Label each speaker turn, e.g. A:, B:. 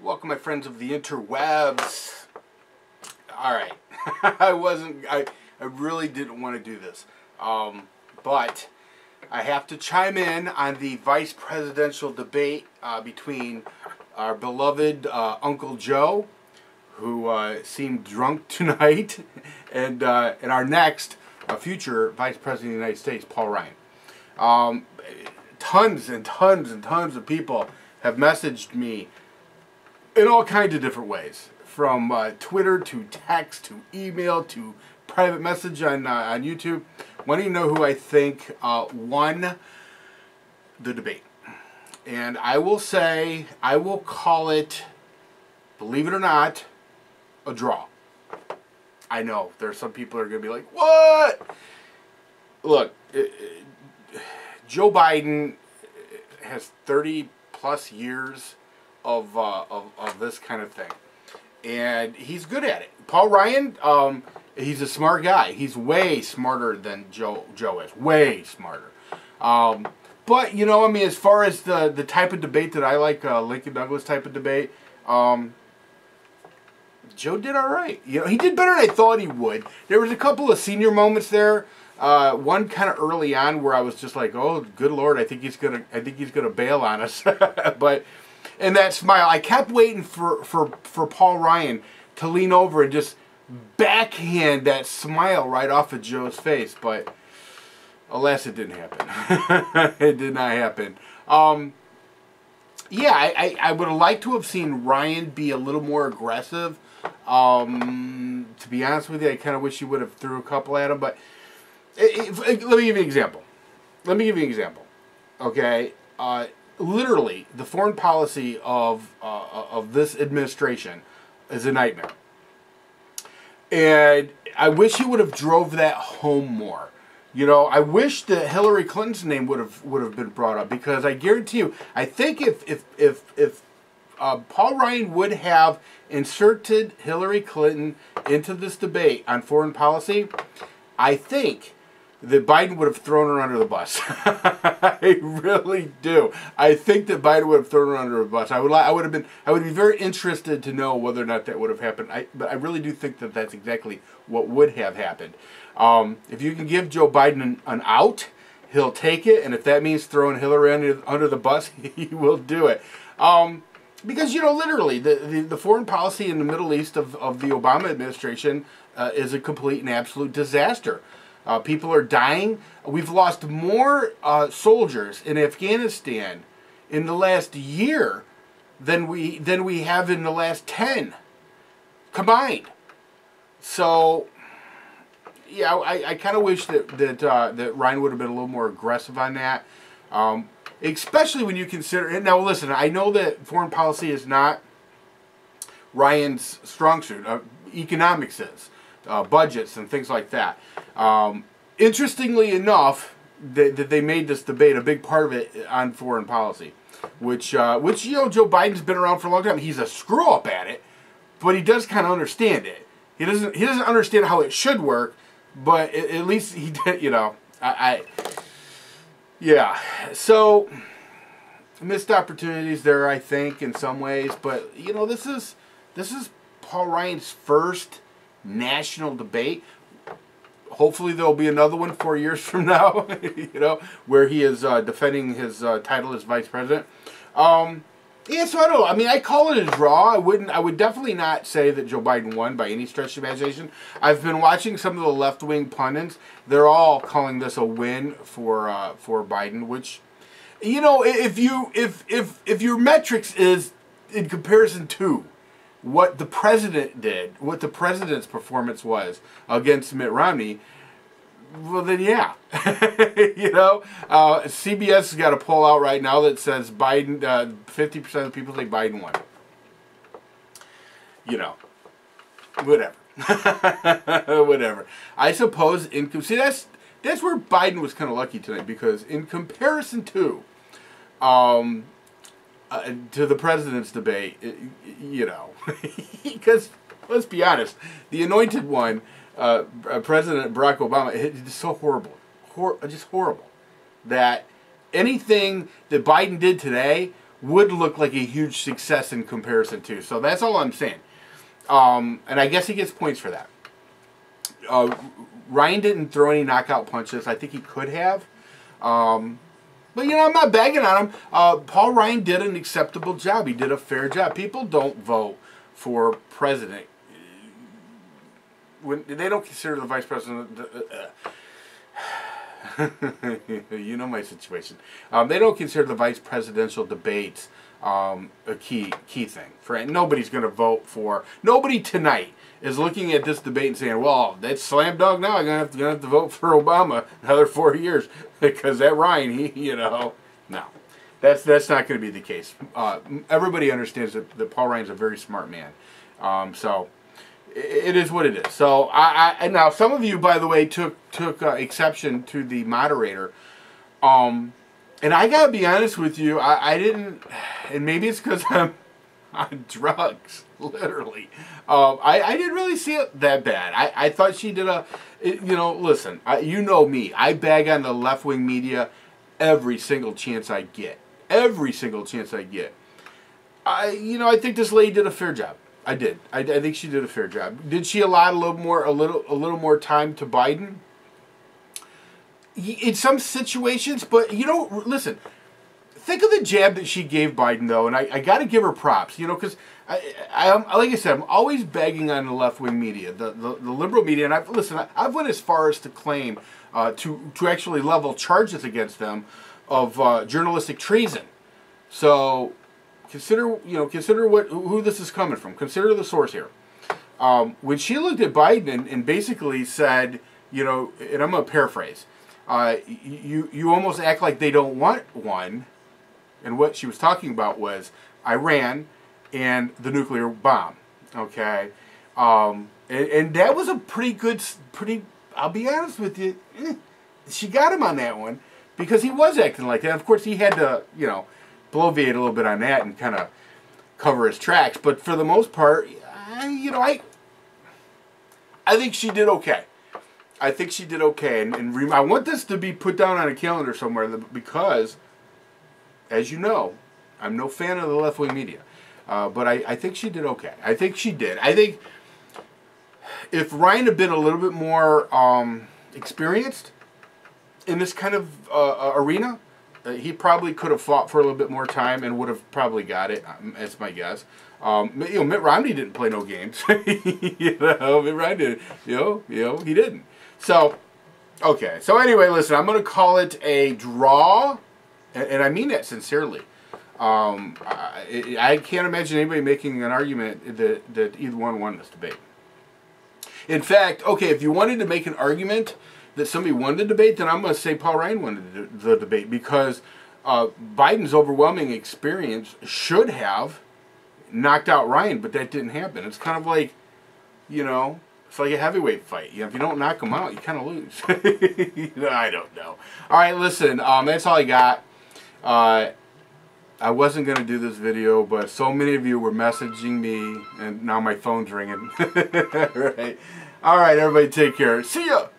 A: Welcome, my friends of the interwebs. All right, I really didn't want to do this, but I have to chime in on the vice presidential debate between our beloved Uncle Joe, who seemed drunk tonight, and our next future vice president of the United States, Paul Ryan. Tons and tons and tons of people have messaged me in all kinds of different ways, from Twitter to text to email to private message on YouTube, wanting to know who I think won the debate. And I will say, I will call it, believe it or not, a draw. I know there are some people who are going to be like, what? Look, Joe Biden has 30 plus years of this kind of thing, and he's good at it. Paul Ryan, he's a smart guy. He's way smarter than Joe is. Way smarter. But you know, I mean, as far as the type of debate that I like, Lincoln Douglas type of debate, Joe did all right. You know, he did better than I thought he would. There was a couple of senior moments there. One kind of early on where I was just like, "Oh, good Lord, I think he's gonna bail on us." But and that smile, I kept waiting for Paul Ryan to lean over and just backhand that smile right off of Joe's face. But alas, it didn't happen. It did not happen. Yeah, I would have liked to have seen Ryan be a little more aggressive. To be honest with you, I kind of wish he would have threw a couple at him. But let me give you an example. Okay, literally, the foreign policy of this administration is a nightmare, and I wish he would have drove that home more. You know, I wish that Hillary Clinton's name would have been brought up, because I guarantee you, I think if Paul Ryan would have inserted Hillary Clinton into this debate on foreign policy, I think that Biden would have thrown her under the bus. I really do. I think that Biden would have thrown her under the bus. I would be very interested to know whether or not that would have happened. But I really do think that that's exactly what would have happened. If you can give Joe Biden an out, he'll take it, and if that means throwing Hillary under the bus, he will do it. Because, you know, literally, the foreign policy in the Middle East of the Obama administration is a complete and absolute disaster. People are dying. We've lost more soldiers in Afghanistan in the last year than we have in the last 10 combined. So, yeah, I kind of wish that Ryan would have been a little more aggressive on that, especially when you consider it. Now, listen, I know that foreign policy is not Ryan's strong suit. Economics is. Budgets and things like that. Interestingly enough, that they made this debate a big part of it on foreign policy, which you know, Joe Biden's been around for a long time. He's a screw up at it, but he does kind of understand it. He doesn't understand how it should work, but at least he did. You know, yeah. So missed opportunities there, I think, in some ways. But you know, this is Paul Ryan's first national debate. Hopefully there'll be another one 4 years from now, you know, where he is defending his title as vice president. Yeah, so I don't know. I mean, I call it a draw. I would definitely not say that Joe Biden won by any stretch of imagination. I've been watching some of the left-wing pundits. They're all calling this a win for Biden, which, you know, if your metrics is in comparison to what the president did, what the president's performance was against Mitt Romney, well then yeah. You know, CBS has got a poll out right now that says Biden, 50% of the people think Biden won. You know, whatever. Whatever. I suppose, see, that's where Biden was kind of lucky tonight, because in comparison to the president's debate, you know, because let's be honest, the anointed one, President Barack Obama, it's so horrible, just horrible, that anything that Biden did today would look like a huge success in comparison to. So that's all I'm saying. And I guess he gets points for that. Ryan didn't throw any knockout punches. I think he could have. But, you know, I'm not bagging on him. Paul Ryan did an acceptable job. He did a fair job. People don't vote for president when they don't consider the vice president. You know my situation. They don't consider the vice presidential debates a key thing. Nobody's going to vote for. Nobody tonight is looking at this debate and saying, "Well, that's slam dunk now. I'm gonna have to vote for Obama another 4 years because that Ryan, no, that's not going to be the case." Everybody understands that Paul Ryan's a very smart man, so it is what it is. So and now some of you, by the way, took exception to the moderator, and I gotta be honest with you, I didn't, and maybe it's because I'm on drugs, literally. I didn't really see it that bad. I thought she did listen, you know me. I bag on the left-wing media every single chance I get. Every single chance I get. I think this lady did a fair job. I did. I think she did a fair job. Did she allot a little more time to Biden? In some situations, but listen. Think of the jab that she gave Biden, though, and I got to give her props, because like I said, I'm always bagging on the left-wing media, the liberal media, and I've went as far as to claim to actually level charges against them of journalistic treason. So consider who this is coming from. Consider the source here. When she looked at Biden and basically said, and I'm going to paraphrase, you almost act like they don't want one. And what she was talking about was Iran and the nuclear bomb. Okay, and that was a pretty. I'll be honest with you, she got him on that one because he was acting like that. Of course, he had to bloviate a little bit on that and kind of cover his tracks. But for the most part, I think she did okay. I think she did okay, and I want this to be put down on a calendar somewhere because, as you know, I'm no fan of the left-wing media, but I think she did okay. I think she did. I think if Ryan had been a little bit more experienced in this kind of arena, he probably could have fought for a little bit more time and would have probably got it. That's my guess. Mitt Romney didn't play no games. Mitt Romney didn't. He didn't. So, okay. So anyway, listen, I'm going to call it a draw. And I mean that sincerely. I can't imagine anybody making an argument that either one won this debate. In fact, okay, if you wanted to make an argument that somebody won the debate, then I'm going to say Paul Ryan won the debate because Biden's overwhelming experience should have knocked out Ryan, but that didn't happen. It's kind of like, it's like a heavyweight fight. If you don't knock him out, you kind of lose. I don't know. All right, listen, that's all I got. I wasn't going to do this video, but so many of you were messaging me, and now my phone's ringing. All right, everybody take care. See ya!